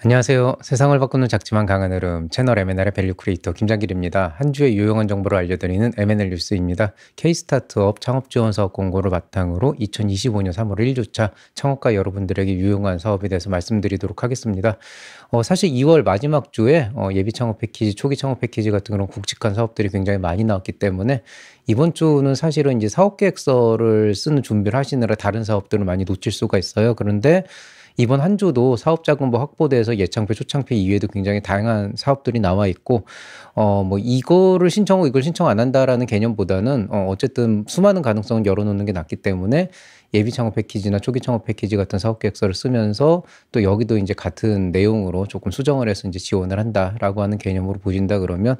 안녕하세요. 세상을 바꾸는 작지만 강한 흐름 채널 M&A의 밸류 크리에이터 김장길입니다. 한 주의 유용한 정보를 알려드리는 M&A 뉴스입니다. K-스타트업 창업 지원 사업 공고를 바탕으로 2025년 3월 1주차 창업가 여러분들에게 유용한 사업에 대해서 말씀드리도록 하겠습니다. 사실 2월 마지막 주에 예비 창업 패키지, 초기 창업 패키지 같은 그런 굵직한 사업들이 굉장히 많이 나왔기 때문에 이번 주는 사실은 이제 사업 계획서를 쓰는 준비를 하시느라 다른 사업들을 많이 놓칠 수가 있어요. 그런데 이번 한 주도 사업 자금부 확보돼서 예창표, 초창표 이외에도 굉장히 다양한 사업들이 나와 있고, 뭐 이거를 신청하고 이걸 신청 안 한다라는 개념보다는 어쨌든 수많은 가능성을 열어놓는 게 낫기 때문에 예비 창업 패키지나 초기 창업 패키지 같은 사업 계획서를 쓰면서 또 여기도 이제 같은 내용으로 조금 수정을 해서 이제 지원을 한다라고 하는 개념으로 보신다 그러면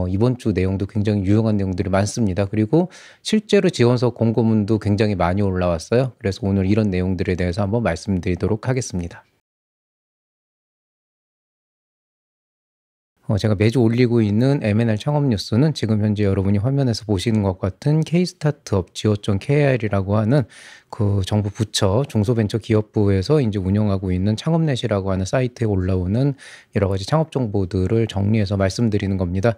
이번 주 내용도 굉장히 유용한 내용들이 많습니다. 그리고 실제로 지원서 공고문도 굉장히 많이 올라왔어요. 그래서 오늘 이런 내용들에 대해서 한번 말씀드리도록 하겠습니다. 제가 매주 올리고 있는 M&A 창업 뉴스는 지금 현재 여러분이 화면에서 보시는 것 같은 K-스타트업 go.kr이라고 하는 그 정부 부처 중소벤처기업부에서 이제 운영하고 있는 창업넷이라고 하는 사이트에 올라오는 여러 가지 창업 정보들을 정리해서 말씀드리는 겁니다.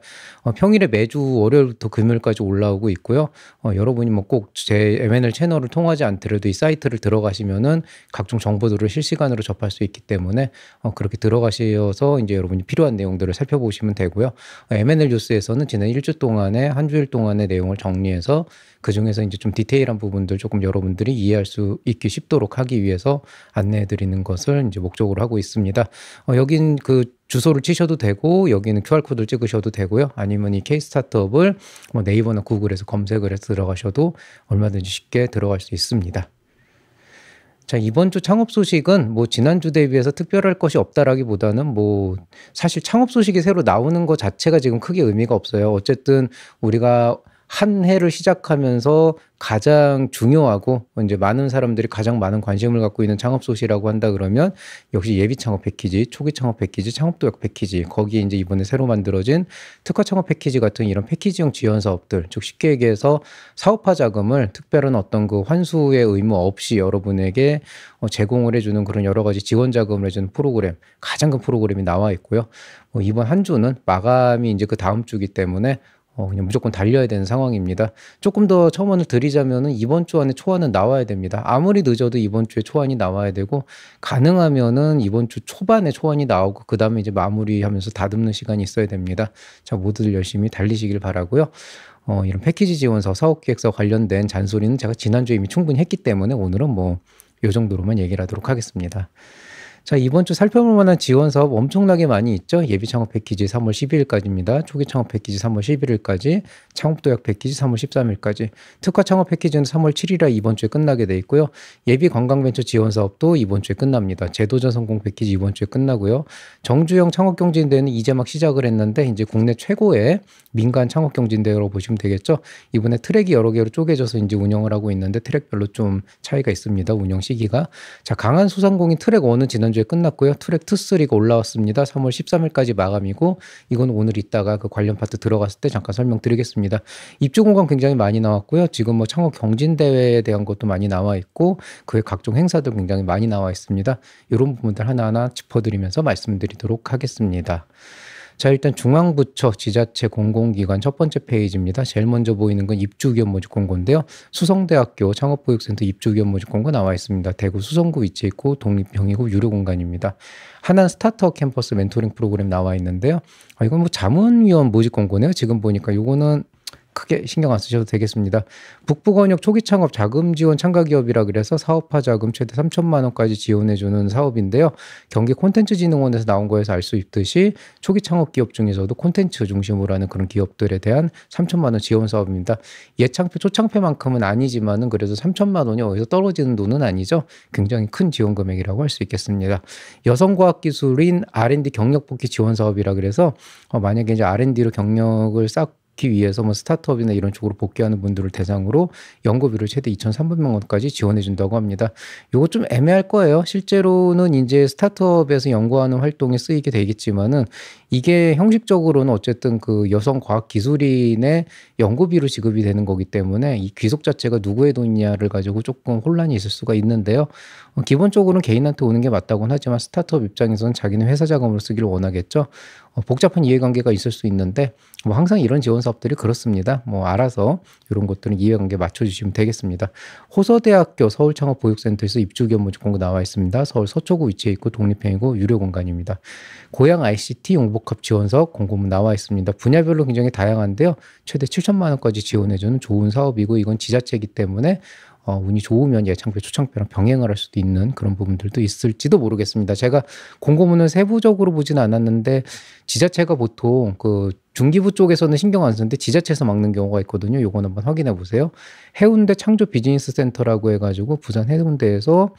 평일에 매주 월요일부터 금요일까지 올라오고 있고요. 여러분이 뭐 꼭 제 M&A 채널을 통하지 않더라도 이 사이트를 들어가시면은 각종 정보들을 실시간으로 접할 수 있기 때문에 그렇게 들어가셔서 이제 여러분이 필요한 내용들을 살펴보시면 되고요. M&A 뉴스에서는 지난 1주 동안에 한 주일 동안의 내용을 정리해서 그중에서 이제 좀 디테일한 부분들 조금 여러분들이 이해할 수 있기 쉽도록 하기 위해서 안내해 드리는 것을 이제 목적으로 하고 있습니다. 여긴 그 주소를 치셔도 되고 여기는 QR코드를 찍으셔도 되고요. 아니면 이 K-스타트업을 뭐 네이버나 구글에서 검색을 해서 들어가셔도 얼마든지 쉽게 들어갈 수 있습니다. 자, 이번 주 창업 소식은 뭐 지난주 대비해서 특별할 것이 없다라기보다는 뭐 사실 창업 소식이 새로 나오는 것 자체가 지금 크게 의미가 없어요. 어쨌든 우리가 한 해를 시작하면서 가장 중요하고 이제 많은 사람들이 가장 많은 관심을 갖고 있는 창업 소식이라고 한다 그러면 역시 예비 창업 패키지, 초기 창업 패키지, 창업 도약 패키지, 거기에 이제 이번에 새로 만들어진 특화 창업 패키지 같은 이런 패키지형 지원 사업들, 즉 쉽게 얘기해서 사업화 자금을 특별한 어떤 그 환수의 의무 없이 여러분에게 제공을 해주는 그런 여러 가지 지원 자금을 해주는 프로그램, 가장 큰 프로그램이 나와 있고요. 이번 한 주는 마감이 이제 그 다음 주기 때문에 그냥 무조건 달려야 되는 상황입니다. 조금 더 첨언을 드리자면은 이번 주 안에 초안은 나와야 됩니다. 아무리 늦어도 이번 주에 초안이 나와야 되고 가능하면은 이번 주 초반에 초안이 나오고 그다음에 이제 마무리하면서 다듬는 시간이 있어야 됩니다. 자, 모두들 열심히 달리시길 바라고요. 이런 패키지 지원서, 사업기획서 관련된 잔소리는 제가 지난주에 이미 충분히 했기 때문에 오늘은 뭐 요 정도로만 얘기를 하도록 하겠습니다. 자, 이번 주 살펴볼 만한 지원 사업 엄청나게 많이 있죠. 예비 창업 패키지 3월 12일까지입니다. 초기 창업 패키지 3월 11일까지, 창업 도약 패키지 3월 13일까지, 특화 창업 패키지는 3월 7일에 이번 주에 끝나게 돼 있고요. 예비 관광벤처 지원 사업도 이번 주에 끝납니다. 제도전 성공 패키지 이번 주에 끝나고요. 정주영 창업경진대회는 이제 막 시작을 했는데 이제 국내 최고의 민간 창업경진대회라고 보시면 되겠죠. 이번에 트랙이 여러 개로 쪼개져서 이제 운영을 하고 있는데 트랙별로 좀 차이가 있습니다. 운영 시기가. 자, 강한 소상공인 트랙 1는 지난주에 끝났고요. 트랙 2, 3가 올라왔습니다. 3월 13일까지 마감이고 이건 오늘 이따가 그 관련 파트 들어갔을 때 잠깐 설명드리겠습니다. 입주 공간 굉장히 많이 나왔고요. 지금 뭐 창업 경진대회에 대한 것도 많이 나와 있고 그의 각종 행사도 굉장히 많이 나와 있습니다. 이런 부분들 하나하나 짚어드리면서 말씀드리도록 하겠습니다. 자, 일단 중앙부처 지자체 공공기관 첫 번째 페이지입니다. 제일 먼저 보이는 건 입주기업 모집 공고인데요. 수성대학교 창업보육센터 입주기업 모집 공고 나와 있습니다. 대구 수성구 위치해 있고 독립형이고 유료 공간입니다. 하남 스타트업 캠퍼스 멘토링 프로그램 나와 있는데요. 이건 뭐 자문위원 모집 공고네요. 지금 보니까 요거는 크게 신경 안 쓰셔도 되겠습니다. 북부권역 초기 창업 자금 지원 참가 기업이라 그래서 사업화 자금 최대 3천만 원까지 지원해주는 사업인데요. 경기 콘텐츠진흥원에서 나온 거에서 알 수 있듯이 초기 창업 기업 중에서도 콘텐츠 중심으로 하는 그런 기업들에 대한 3천만 원 지원 사업입니다. 예창표, 초창표만큼은 아니지만은 그래도 3천만 원이 어디서 떨어지는 돈은 아니죠. 굉장히 큰 지원 금액이라고 할 수 있겠습니다. 여성과학기술인 R&D 경력 복귀 지원 사업이라 그래서 만약에 이제 R&D로 경력을 쌓고 넣기 위해서 뭐 스타트업이나 이런 쪽으로 복귀하는 분들을 대상으로 연구비를 최대 2,300만 원까지 지원해 준다고 합니다. 요거 좀 애매할 거예요. 실제로는 이제 스타트업에서 연구하는 활동에 쓰이게 되겠지만은 이게 형식적으로는 어쨌든 그 여성 과학 기술인의 연구비로 지급이 되는 거기 때문에 이 귀속 자체가 누구의 돈이냐를 가지고 조금 혼란이 있을 수가 있는데요. 기본적으로는 개인한테 오는 게 맞다고는 하지만 스타트업 입장에서는 자기는 회사 자금으로 쓰기를 원하겠죠. 복잡한 이해관계가 있을 수 있는데 뭐 항상 이런 지원 사업들이 그렇습니다. 뭐 알아서 이런 것들은 이해관계 맞춰주시면 되겠습니다. 호서대학교 서울창업보육센터에서 입주기업 모집 공고 나와 있습니다. 서울 서초구 위치해 있고 독립형이고 유료 공간입니다. 고양 ICT 용복합 지원 사업 공고문 나와 있습니다. 분야별로 굉장히 다양한데요. 최대 7천만 원까지 지원해주는 좋은 사업이고 이건 지자체이기 때문에 운이 좋으면 예창표, 초창표랑 병행을 할 수도 있는 그런 부분들도 있을지도 모르겠습니다. 제가 공고문을 세부적으로 보지는 않았는데 지자체가 보통 그 중기부 쪽에서는 신경 안 쓰는데 지자체에서 막는 경우가 있거든요. 요건 한번 확인해 보세요. 해운대 창조 비즈니스 센터라고 해가지고 부산 해운대에서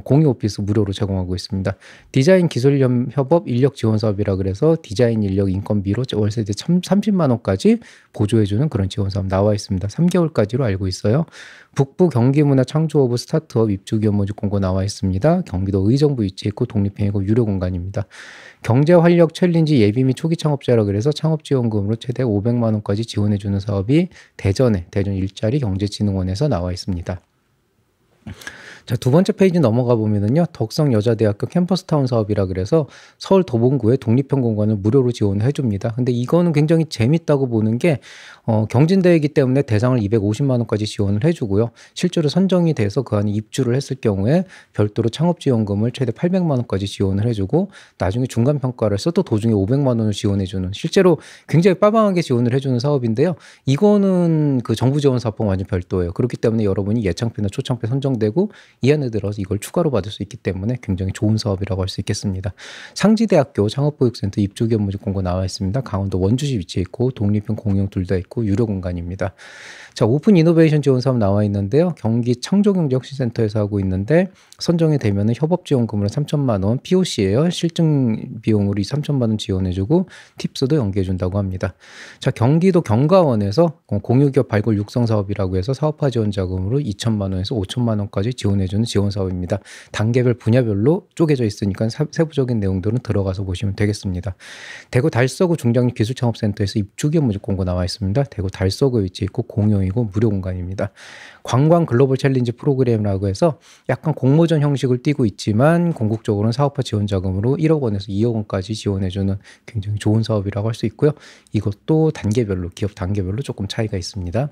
공유 오피스 무료로 제공하고 있습니다. 디자인 기술 협업 인력 지원 사업이라 그래서 디자인 인력 인건비로 월세대 30만 원까지 보조해주는 그런 지원 사업 나와 있습니다. 3개월까지로 알고 있어요. 북부 경기문화 창조허브 스타트업 입주기업 모집 공고 나와 있습니다. 경기도 의정부 위치해 있고 독립형이고 유료 공간입니다. 경제활력 챌린지 예비 및 초기 창업자라 그래서 창업지원금으로 최대 500만 원까지 지원해주는 사업이 대전 일자리 경제진흥원에서 나와 있습니다. 자, 두 번째 페이지 넘어가 보면은요, 덕성여자대학교 캠퍼스타운 사업이라 그래서 서울 도봉구에 독립형 공간을 무료로 지원해 줍니다. 근데 이거는 굉장히 재밌다고 보는 게, 경진대회이기 때문에 대상을 250만 원까지 지원을 해주고요. 실제로 선정이 돼서 그 안에 입주를 했을 경우에 별도로 창업지원금을 최대 800만 원까지 지원을 해주고, 나중에 중간평가를 해서 또 도중에 500만 원을 지원해주는, 실제로 굉장히 빠방하게 지원을 해주는 사업인데요. 이거는 그 정부 지원 사업과 완전 별도예요. 그렇기 때문에 여러분이 예창표나 초창표 선정되고 이 안에 들어서 이걸 추가로 받을 수 있기 때문에 굉장히 좋은 사업이라고 할 수 있겠습니다. 상지대학교 창업보육센터 입주기업 모집 공고 나와 있습니다. 강원도 원주시 위치해 있고 독립형 공용 둘 다 있고 유료 공간입니다. 자, 오픈 이노베이션 지원 사업 나와 있는데요. 경기 창조경제혁신센터에서 하고 있는데 선정이 되면은 협업지원금으로 3천만 원, POC예요. 실증 비용으로 3천만 원 지원해주고 팁스도 연계해준다고 합니다. 자, 경기도 경과원에서 공유기업 발굴 육성 사업이라고 해서 사업화 지원 자금으로 2천만 원에서 5천만 원까지 지원해주는 지원 사업입니다. 단계별 분야별로 쪼개져 있으니까 세부적인 내용들은 들어가서 보시면 되겠습니다. 대구 달서구 중장립 기술창업센터에서 입주기업 모집 공고 나와 있습니다. 대구 달서구에 위치해 있고 공용이고 무료 공간입니다. 관광 글로벌 챌린지 프로그램이라고 해서 약간 공모전 형식을 띠고 있지만 궁극적으로는 사업화 지원 자금으로 1억 원에서 2억 원까지 지원해주는 굉장히 좋은 사업이라고 할 수 있고요. 이것도 단계별로, 기업 단계별로 조금 차이가 있습니다.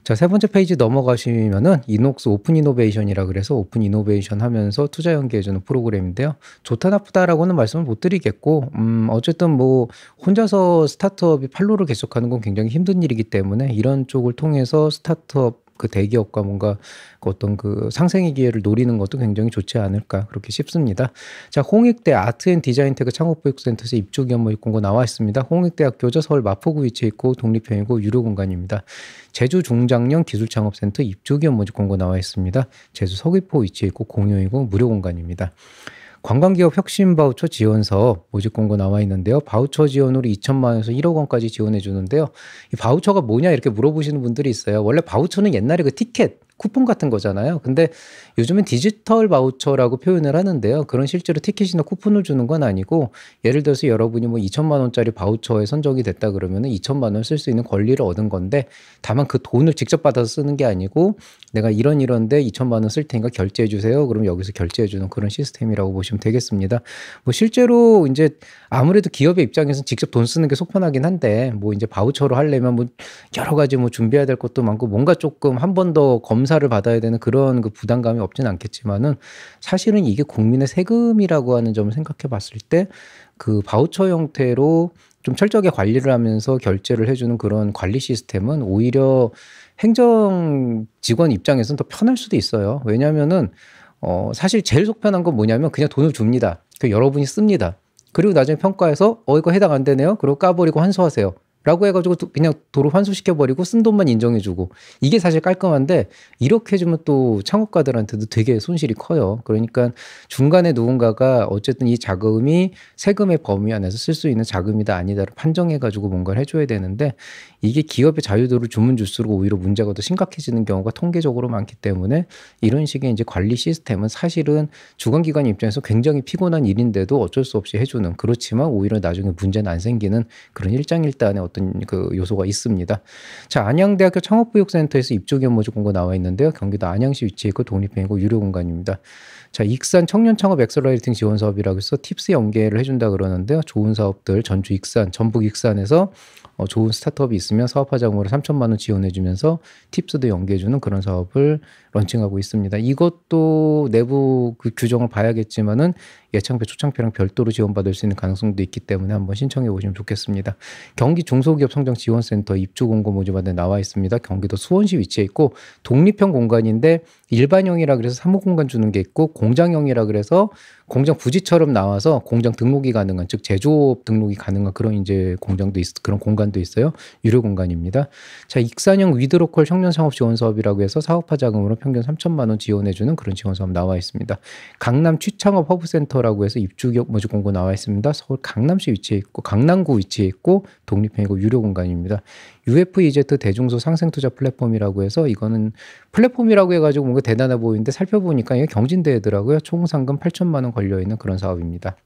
자, 세 번째 페이지 넘어가시면은 이녹스 오픈 이노베이션이라 그래서 오픈 이노베이션 하면서 투자 연계해주는 프로그램인데요. 좋다 나쁘다라고는 말씀을 못 드리겠고, 어쨌든 뭐 혼자서 스타트업이 판로를 개척하는 건 굉장히 힘든 일이기 때문에 이런 쪽을 통해서 스타트업 그 대기업과 뭔가 어떤 그 상생의 기회를 노리는 것도 굉장히 좋지 않을까 그렇게 싶습니다. 자, 홍익대 아트앤디자인테크 창업보육센터에서 입주기업 모집 공고 나와 있습니다. 홍익대학교죠. 서울 마포구 위치해 있고 독립형이고 유료 공간입니다. 제주 중장년 기술창업센터 입주기업 모집 공고 나와 있습니다. 제주 서귀포 위치해 있고 공용이고 무료 공간입니다. 관광기업 혁신 바우처 지원 사업 모집 공고 나와 있는데요. 바우처 지원으로 2천만 원에서 1억 원까지 지원해 주는데요. 이 바우처가 뭐냐 이렇게 물어보시는 분들이 있어요. 원래 바우처는 옛날에 그 티켓, 쿠폰 같은 거잖아요. 근데 요즘엔 디지털 바우처라고 표현을 하는데요. 그런 실제로 티켓이나 쿠폰을 주는 건 아니고 예를 들어서 여러분이 뭐 2천만 원짜리 바우처에 선정이 됐다 그러면은 2천만 원 쓸 수 있는 권리를 얻은 건데 다만 그 돈을 직접 받아서 쓰는 게 아니고 내가 이런데 2천만 원 쓸 테니까 결제해 주세요. 그럼 여기서 결제해 주는 그런 시스템이라고 보시면 되겠습니다. 뭐 실제로 이제 아무래도 기업의 입장에서는 직접 돈 쓰는 게 속편하긴 한데 뭐 이제 바우처로 하려면 뭐 여러 가지 뭐 준비해야 될 것도 많고 뭔가 조금 한 번 더 검사를 받아야 되는 그런 그 부담감이 없진 않겠지만은 사실은 이게 국민의 세금이라고 하는 점을 생각해 봤을 때 그 바우처 형태로 좀 철저하게 관리를 하면서 결제를 해주는 그런 관리 시스템은 오히려 행정 직원 입장에서는 더 편할 수도 있어요. 왜냐하면은 사실 제일 속편한 건 뭐냐면 그냥 돈을 줍니다. 그 여러분이 씁니다. 그리고 나중에 평가해서 이거 해당 안 되네요. 그리고 까버리고 환수하세요. 라고 해가지고 그냥 도로 환수시켜버리고 쓴 돈만 인정해주고 이게 사실 깔끔한데 이렇게 해주면 또 창업가들한테도 되게 손실이 커요. 그러니까 중간에 누군가가 어쨌든 이 자금이 세금의 범위 안에서 쓸 수 있는 자금이다 아니다를 판정해가지고 뭔가를 해줘야 되는데 이게 기업의 자유도를 주면 줄수록 오히려 문제가 더 심각해지는 경우가 통계적으로 많기 때문에 이런 식의 이제 관리 시스템은 사실은 주관기관 입장에서 굉장히 피곤한 일인데도 어쩔 수 없이 해주는, 그렇지만 오히려 나중에 문제는 안 생기는 그런 일장일단의 어떤 그 요소가 있습니다. 자, 안양대학교 창업교육센터에서 입주기업 모집 공고 나와 있는데요. 경기도 안양시 위치해 있고 독립형이고 유료 공간입니다. 자, 익산 청년 창업 엑셀러레이팅 지원 사업이라고 해서 팁스 연계를 해준다 그러는데요. 좋은 사업들 전주 익산, 전북 익산에서 좋은 스타트업이 있으면 사업화 자금으로 3천만 원 지원해주면서 팁스도 연계해주는 그런 사업을 런칭하고 있습니다. 이것도 내부 그 규정을 봐야겠지만은 예창표, 초창표랑 별도로 지원받을 수 있는 가능성도 있기 때문에 한번 신청해 보시면 좋겠습니다. 경기 중소기업 성장 지원센터 입주 공고 모집안에 나와 있습니다. 경기도 수원시 위치해 있고 독립형 공간인데 일반형이라 그래서 사무공간 주는 게 있고 공장형이라 그래서 공장 부지처럼 나와서 공장 등록이 가능한, 즉 제조업 등록이 가능한 그런 이제 공장도 그런 공간도 있어요. 유료 공간입니다. 자, 익산형 위드로컬 청년 창업 지원 사업이라고 해서 사업화 자금으로 평균 3천만 원 지원해주는 그런 지원 사업 나와 있습니다. 강남 취창업 허브센터라고 해서 입주기업 모집 공고 나와 있습니다. 서울 강남시 위치해 있고 강남구 위치해 있고 독립형이고 유료 공간입니다. UFEZ 대중소 상생투자 플랫폼이라고 해서 이거는 플랫폼이라고 해가지고 뭔가 대단해 보이는데 살펴보니까 이게 경진대회더라고요. 총 상금 8천만 원 걸려있는 그런 사업입니다.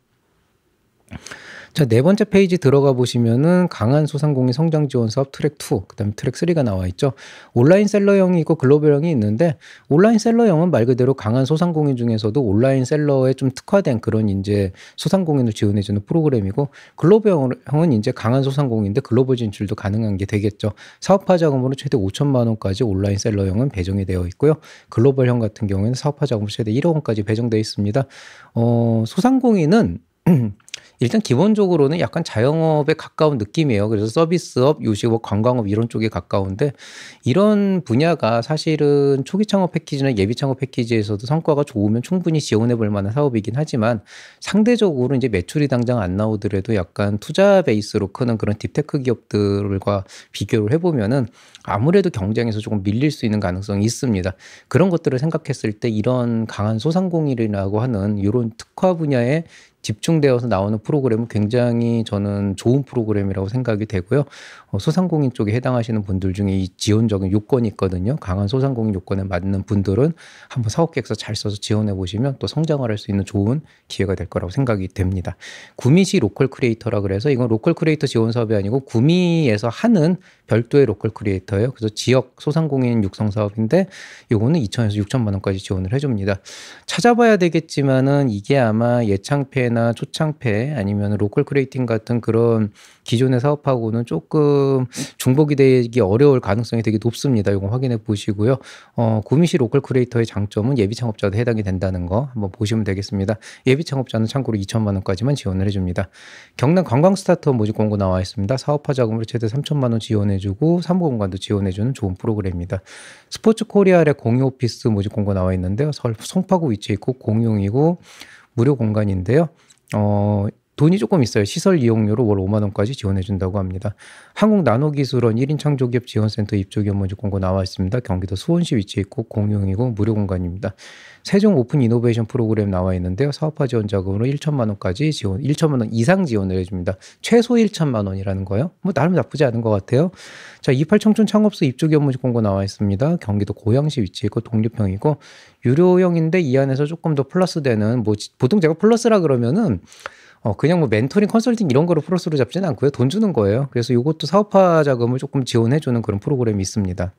자, 네 번째 페이지 들어가 보시면은 강한 소상공인 성장 지원 사업 트랙 2, 그다음에 트랙 3가 나와 있죠. 온라인 셀러형이 있고 글로벌형이 있는데 온라인 셀러형은 말 그대로 강한 소상공인 중에서도 온라인 셀러에 좀 특화된 그런 이제 소상공인을 지원해 주는 프로그램이고, 글로벌형은 이제 강한 소상공인인데 글로벌 진출도 가능한 게 되겠죠. 사업화 자금으로 최대 5천만 원까지 온라인 셀러형은 배정이 되어 있고요. 글로벌형 같은 경우에는 사업화 자금으로 최대 1억 원까지 배정되어 있습니다. 소상공인은 일단 기본적으로는 약간 자영업에 가까운 느낌이에요. 그래서 서비스업, 요식업, 관광업 이런 쪽에 가까운데 이런 분야가 사실은 초기 창업 패키지나 예비 창업 패키지에서도 성과가 좋으면 충분히 지원해 볼 만한 사업이긴 하지만 상대적으로 이제 매출이 당장 안 나오더라도 약간 투자 베이스로 크는 그런 딥테크 기업들과 비교를 해보면은 아무래도 경쟁에서 조금 밀릴 수 있는 가능성이 있습니다. 그런 것들을 생각했을 때 이런 강한 소상공인이라고 하는 이런 특화 분야에 집중되어서 나오는 프로그램은 굉장히 저는 좋은 프로그램이라고 생각이 되고요. 소상공인 쪽에 해당하시는 분들 중에 이 지원적인 요건이 있거든요. 강한 소상공인 요건에 맞는 분들은 한번 사업계획서 잘 써서 지원해 보시면 또 성장을 할 수 있는 좋은 기회가 될 거라고 생각이 됩니다. 구미시 로컬 크리에이터라 그래서 이건 로컬 크리에이터 지원 사업이 아니고 구미에서 하는 별도의 로컬 크리에이터예요. 그래서 지역 소상공인 육성 사업인데 요거는 2천에서 6천만 원까지 지원을 해줍니다. 찾아봐야 되겠지만은 이게 아마 예창패나 초창패 아니면 로컬 크리에이팅 같은 그런 기존의 사업하고는 조금 중복이 되기 어려울 가능성이 되게 높습니다. 이거 확인해 보시고요. 구미시 로컬 크리에이터의 장점은 예비 창업자도 해당이 된다는 거 한번 보시면 되겠습니다. 예비 창업자는 참고로 2천만 원까지만 지원을 해줍니다. 경남 관광 스타트업 모집 공고 나와 있습니다. 사업화 자금으로 최대 3천만 원 지원해주고 사무공간도 지원해주는 좋은 프로그램입니다. 스포츠 코리아의 공유 오피스 모집 공고 나와 있는데요. 서울 송파구 위치해 있고 공용이고 무료 공간인데요. 돈이 조금 있어요. 시설 이용료로 월 5만 원까지 지원해 준다고 합니다. 한국나노기술원 1인 창조기업 지원센터 입주기업 모집 공고 나와 있습니다. 경기도 수원시 위치해 있고 공용이고 무료 공간입니다. 세종 오픈 이노베이션 프로그램 나와 있는데요. 사업화 지원 자금으로 1천만 원까지 지원, 1천만 원 이상 지원을 해줍니다. 최소 1천만 원이라는 거요. 뭐 나름 나쁘지 않은 것 같아요. 자, 28 청춘 창업소 입주기업 모집 공고 나와 있습니다. 경기도 고양시 위치해 있고 독립형이고 유료형인데 이 안에서 조금 더 플러스 되는, 뭐 보통 제가 플러스라 그러면은 그냥 뭐 멘토링 컨설팅 이런 거로 플러스로 잡지는 않고요. 돈 주는 거예요. 그래서 이것도 사업화 자금을 조금 지원해주는 그런 프로그램이 있습니다.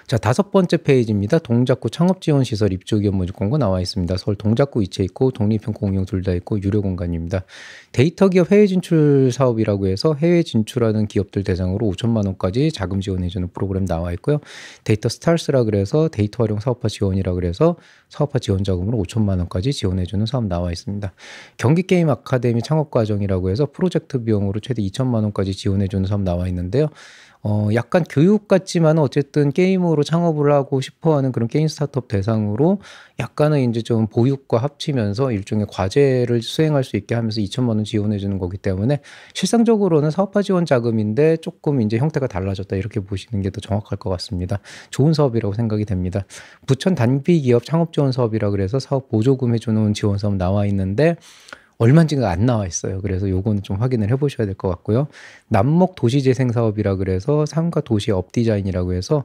자, 5번째 페이지입니다. 동작구 창업지원시설 입주기업 모집 공고 나와 있습니다. 서울 동작구 위치해 있고 독립형 공용 둘 다 있고 유료 공간입니다. 데이터기업 해외 진출 사업이라고 해서 해외 진출하는 기업들 대상으로 5천만 원까지 자금 지원해주는 프로그램 나와 있고요. 데이터 스타일스라 그래서 데이터 활용 사업화 지원이라 그래서 사업화 지원 자금으로 5천만 원까지 지원해주는 사업 나와 있습니다. 경기게임 아카데미 창업과정이라고 해서 프로젝트 비용으로 최대 2천만 원까지 지원해주는 사업 나와 있는데요. 약간 교육 같지만 어쨌든 게임으로 창업을 하고 싶어 하는 그런 게임 스타트업 대상으로 약간은 인제 좀 보육과 합치면서 일종의 과제를 수행할 수 있게 하면서 2천만 원 지원해 주는 거기 때문에 실상적으로는 사업화 지원 자금인데 쪼끔 인제 형태가 달라졌다 이렇게 보시는 게 더 정확할 것 같습니다. 좋은 사업이라고 생각이 됩니다. 부천 단기기업 창업 지원 사업이라 그래서 사업 보조금 해 주는 지원 사업 나와 있는데 얼마인지가 안 나와 있어요. 그래서 요거는 좀 확인을 해 보셔야 될 것 같고요. 남목 도시재생 사업이라 그래서 삶과 도시의 업 디자인이라고 해서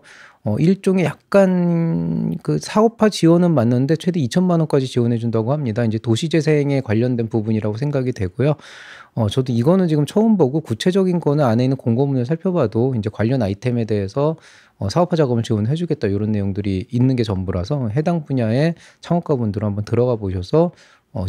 일종의 약간 그 사업화 지원은 맞는데 최대 2천만 원까지 지원해 준다고 합니다. 인제 도시재생에 관련된 부분이라고 생각이 되고요. 저도 이거는 지금 처음 보고 구체적인 거는 안에 있는 공고문을 살펴봐도 인제 관련 아이템에 대해서 사업화 자금을 지원해 주겠다 요런 내용들이 있는 게 전부라서 해당 분야의 창업가분들은 한번 들어가 보셔서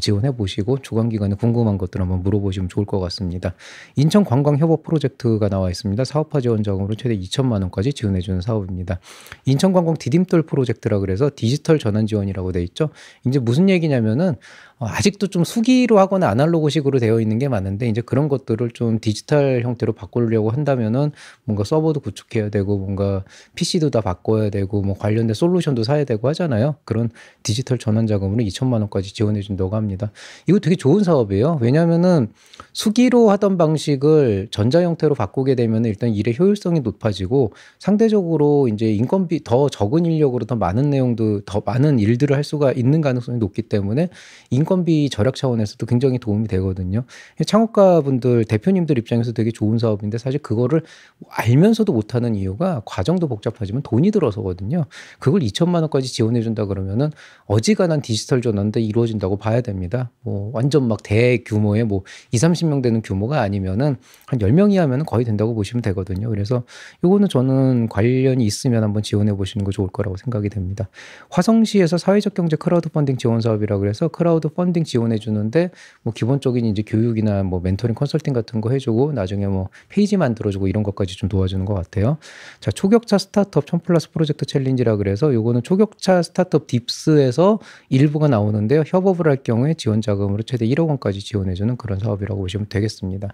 지원해 보시고 주관기관에 궁금한 것들 한번 물어보시면 좋을 것 같습니다. 인천 관광 협업 프로젝트가 나와 있습니다. 사업화 지원 자금으로 최대 2천만 원까지 지원해 주는 사업입니다. 인천 관광 디딤돌 프로젝트라 그래서 디지털 전환 지원이라고 돼 있죠. 인제 무슨 얘기냐면은 아직도 좀 수기로 하거나 아날로그식으로 되어 있는 게 많은데 인제 그런 것들을 좀 디지털 형태로 바꾸려고 한다면은 뭔가 서버도 구축해야 되고 뭔가 PC도 다 바꿔야 되고 뭐 관련된 솔루션도 사야 되고 하잖아요. 그런 디지털 전환 자금으로 2천만 원까지 지원해 준다고 합니다. 이거 되게 좋은 사업이에요. 왜냐하면은 수기로 하던 방식을 전자 형태로 바꾸게 되면은 일단 일의 효율성이 높아지고 상대적으로 인제 인건비 더 적은 인력으로 더 많은 내용도 더 많은 일들을 할 수가 있는 가능성이 높기 때문에 인건비 절약 차원에서도 굉장히 도움이 되거든요. 창업가분들 대표님들 입장에서 되게 좋은 사업인데 사실 그거를 알면서도 못하는 이유가 과정도 복잡하지만 돈이 들어서거든요. 그걸 2천만 원까지 지원해 준다 그러면은 어지간한 디지털 전환도 이루어진다고 봐야 됩니다. 뭐 완전 막 대규모의 뭐 20-30명 되는 규모가 아니면은 한 10명 이하면은 거의 된다고 보시면 되거든요. 그래서 요거는 저는 관련이 있으면 한번 지원해 보시는 거 좋을 거라고 생각이 됩니다. 화성시에서 사회적 경제 크라우드 펀딩 지원 사업이라 그래서 크라우드 펀딩 지원해 주는데 뭐 기본적인 인제 교육이나 뭐 멘토링 컨설팅 같은 거 해 주고 나중에 뭐 페이지 만들어 주고 이런 것까지 좀 도와주는 것 같아요. 자, 초격차 스타트업 1000+ 프로젝트 챌린지라 그래서 요거는 초격차 스타트업 딥스에서 일부가 나오는데요. 협업을 할 경우에 지원 자금으로 최대 1억 원까지 지원해 주는 그런 사업이라고 보시면 되겠습니다.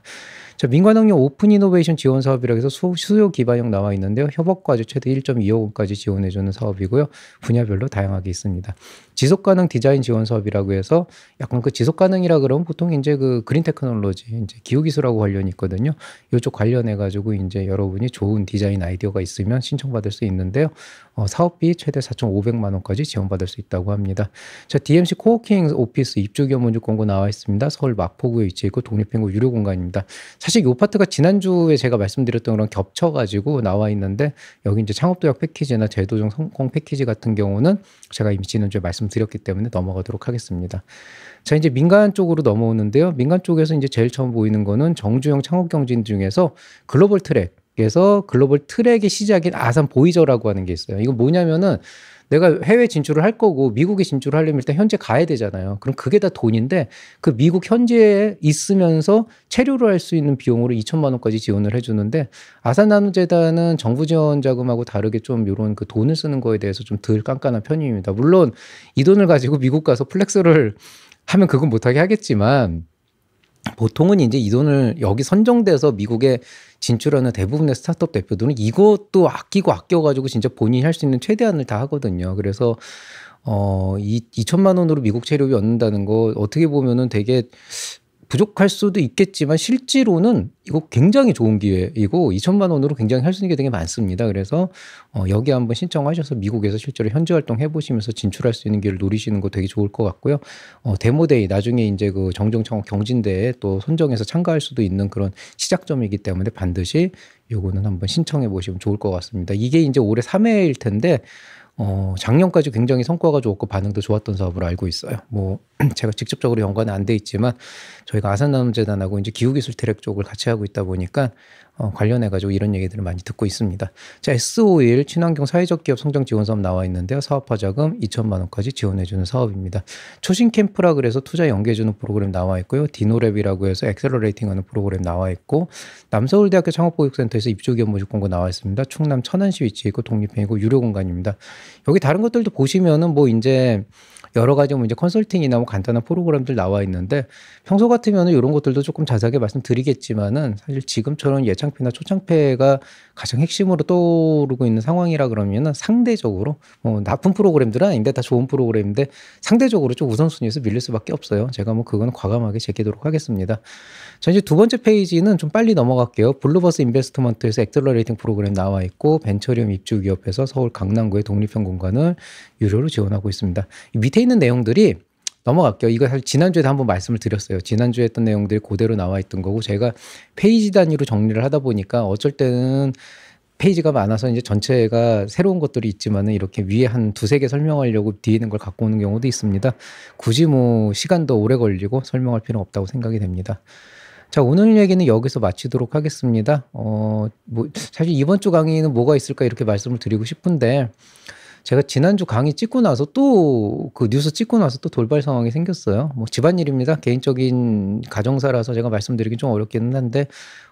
자, 민관학력 오픈 이노베이션 지원 사업이라 해서 수요 기반형 나와 있는데요. 협업과제 최대 1.2억 원까지 지원해 주는 사업이고요. 분야별로 다양하게 있습니다. 지속가능 디자인 지원 사업이라고 해서 약간 그 지속가능이라 그러면 보통 인제 그 그린 테크놀로지 인제 기후기술하고 관련이 있거든요. 요쪽 관련해 가지고 인제 여러분이 좋은 디자인 아이디어가 있으면 신청받을 수 있는데요. 사업비 최대 4,500만 원까지 지원받을 수 있다고 합니다. 자, DMC 코워킹 오피스 입주 견문주 공고 나와 있습니다. 서울 마포구에 위치해 있고 독립행구 유료 공간입니다. 사실 요 파트가 지난주에 제가 말씀드렸던 거랑 겹쳐 가지고 나와 있는데 여기 인제 창업도약 패키지나 제도정 성공 패키지 같은 경우는 제가 이미 지난주에 말씀드렸기 때문에 넘어가도록 하겠습니다. 자, 이제 민간 쪽으로 넘어오는데요. 민간 쪽에서 인제 제일 처음 보이는 거는 정주영 창업경진 중에서 글로벌 트랙에서 글로벌 트랙의 시작인 아산 보이저라고 하는 게 있어요. 이건 뭐냐면은 내가 해외 진출을 할 거고 미국에 진출을 하려면 일단 현지에 가야 되잖아요. 그럼 그게 다 돈인데 그 미국 현지에 있으면서 체류를 할 수 있는 비용으로 2천만 원까지 지원을 해 주는데 아산나눔재단은 정부 지원 자금하고 다르게 좀 요런 그 돈을 쓰는 거에 대해서 좀 덜 깐깐한 편입니다. 물론 이 돈을 가지고 미국 가서 플렉스를 하면 그건 못하게 하겠지만 보통은 인제 이 돈을 여기 선정돼서 미국에 진출하는 대부분의 스타트업 대표들은 이것도 아끼고 아껴 가지고 진짜 본인이 할 수 있는 최대한을 다 하거든요. 그래서 2천만 원으로 미국 체류비 얻는다는 거 어떻게 보면은 되게 부족할 수도 있겠지만 실제로는 이거 굉장히 좋은 기회이고 2천만 원으로 굉장히 할 수 있는 게 되게 많습니다. 그래서 여기 한번 신청하셔서 미국에서 실제로 현지 활동해 보시면서 진출할 수 있는 기회를 노리시는 거 되게 좋을 것 같고요. 데모데이 나중에 인제 그 정정창업 경진대에 또 선정해서 참가할 수도 있는 그런 시작점이기 때문에 반드시 요거는 한번 신청해 보시면 좋을 것 같습니다. 이게 인제 올해 3회일 텐데 작년까지 굉장히 성과가 좋았고 반응도 좋았던 사업으로 알고 있어요. 뭐 제가 직접적으로 연관은 안 돼 있지만 저희가 아산나눔재단하고 인제 기후기술 트랙 쪽을 같이 하고 있다 보니까 관련해 가지고 이런 얘기들을 많이 듣고 있습니다. 자, S51 친환경 사회적 기업 성장 지원 사업 나와 있는데요. 사업화 자금 2천만 원까지 지원해 주는 사업입니다. 초신 캠프라 그래서 투자 연계해 주는 프로그램 나와 있고요. 디노랩이라고 해서 엑셀러레이팅하는 프로그램 나와 있고 남서울대학교 창업보육센터에서 입주 견무직 공고 나와 있습니다. 충남 천안시 위치해 있고 독립행이고 유료 공간입니다. 여기 다른 것들도 보시면은 뭐 인제 여러 가지 뭐 이제 컨설팅이나 뭐 간단한 프로그램들 나와 있는데 평소 같으면은 요런 것들도 조금 자세하게 말씀드리겠지만은 사실 지금처럼 예창패나 초창패가 가장 핵심으로 떠오르고 있는 상황이라 그러면은 상대적으로 나쁜 프로그램들은 아닌데 다 좋은 프로그램인데 상대적으로 좀 우선순위에서 밀릴 수밖에 없어요. 제가 뭐 그거는 과감하게 제기도록 하겠습니다. 자, 이제 두 번째 페이지는 좀 빨리 넘어갈게요. 블루버스 인베스트먼트에서 액셀러레이팅 프로그램 나와 있고 벤처리움 입주 기업에서 서울 강남구의 독립형 공간을 유료로 지원하고 있습니다. 이 밑에 있는 내용들이 넘어갈게요. 이거 사실 지난주에도 한번 말씀을 드렸어요. 지난주에 했던 내용들이 그대로 나와 있던 거고 제가 페이지 단위로 정리를 하다 보니까 어쩔 때는 페이지가 많아서 이제 전체가 새로운 것들이 있지만은 이렇게 위에 한 두세 개 설명하려고 뒤에 있는 걸 갖고 오는 경우도 있습니다. 굳이 뭐 시간도 오래 걸리고 설명할 필요는 없다고 생각이 됩니다. 자, 오늘 얘기는 여기서 마치도록 하겠습니다. 뭐 사실 이번 주 강의는 뭐가 있을까 이렇게 말씀을 드리고 싶은데 제가 지난주 강의 찍고 나서 또 그 뉴스 찍고 나서 또 돌발 상황이 생겼어요. 뭐 집안일입니다. 개인적인 가정사라서 제가 말씀드리긴 좀 어렵기는 한데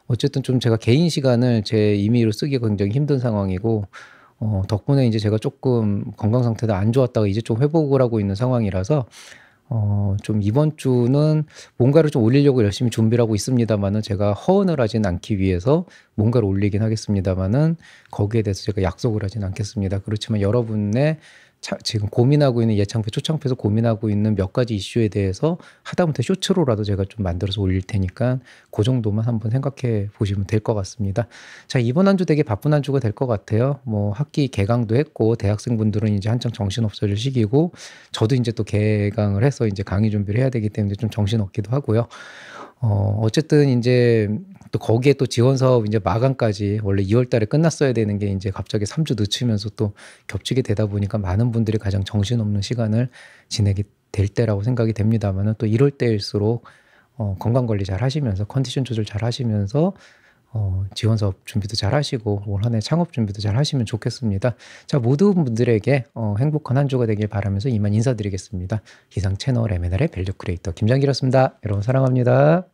어쨌든 좀 제가 개인 시간을 제 임의로 쓰기가 굉장히 힘든 상황이고 덕분에 이제 제가 조금 건강 상태도 안 좋았다가 이제 좀 회복을 하고 있는 상황이라서 좀 이번 주는 뭔가를 좀 올리려고 열심히 준비를 하고 있습니다만은 제가 허언을 하진 않기 위해서 뭔가를 올리긴 하겠습니다만은 거기에 대해서 제가 약속을 하진 않겠습니다. 그렇지만 여러분의 지금 고민하고 있는 예창패, 초창패에서 고민하고 있는 몇 가지 이슈에 대해서 하다못해 쇼츠로라도 제가 좀 만들어서 올릴 테니까 그 정도만 한번 생각해 보시면 될 것 같습니다. 자, 이번 한 주 되게 바쁜 한 주가 될 것 같아요. 뭐 학기 개강도 했고 대학생분들은 이제 한창 정신없어질 시기고 저도 이제 또 개강을 해서 이제 강의 준비를 해야 되기 때문에 좀 정신없기도 하고요. 어쨌든 이제 또 거기에 또 지원 사업 이제 마감까지 원래 2월 달에 끝났어야 되는 게 이제 갑자기 3주 늦추면서 또 겹치게 되다 보니까 많은 분들이 가장 정신없는 시간을 지내게 될 때라고 생각이 됩니다만은 또 이럴 때일수록 건강 관리 잘 하시면서 컨디션 조절 잘 하시면서 지원 사업 준비도 잘 하시고 올 한 해 창업 준비도 잘 하시면 좋겠습니다. 자, 모든 분들에게 행복한 한 주가 되길 바라면서 이만 인사드리겠습니다. 이상 채널 M&A의 밸류 크리에이터 김장길이었습니다. 여러분 사랑합니다.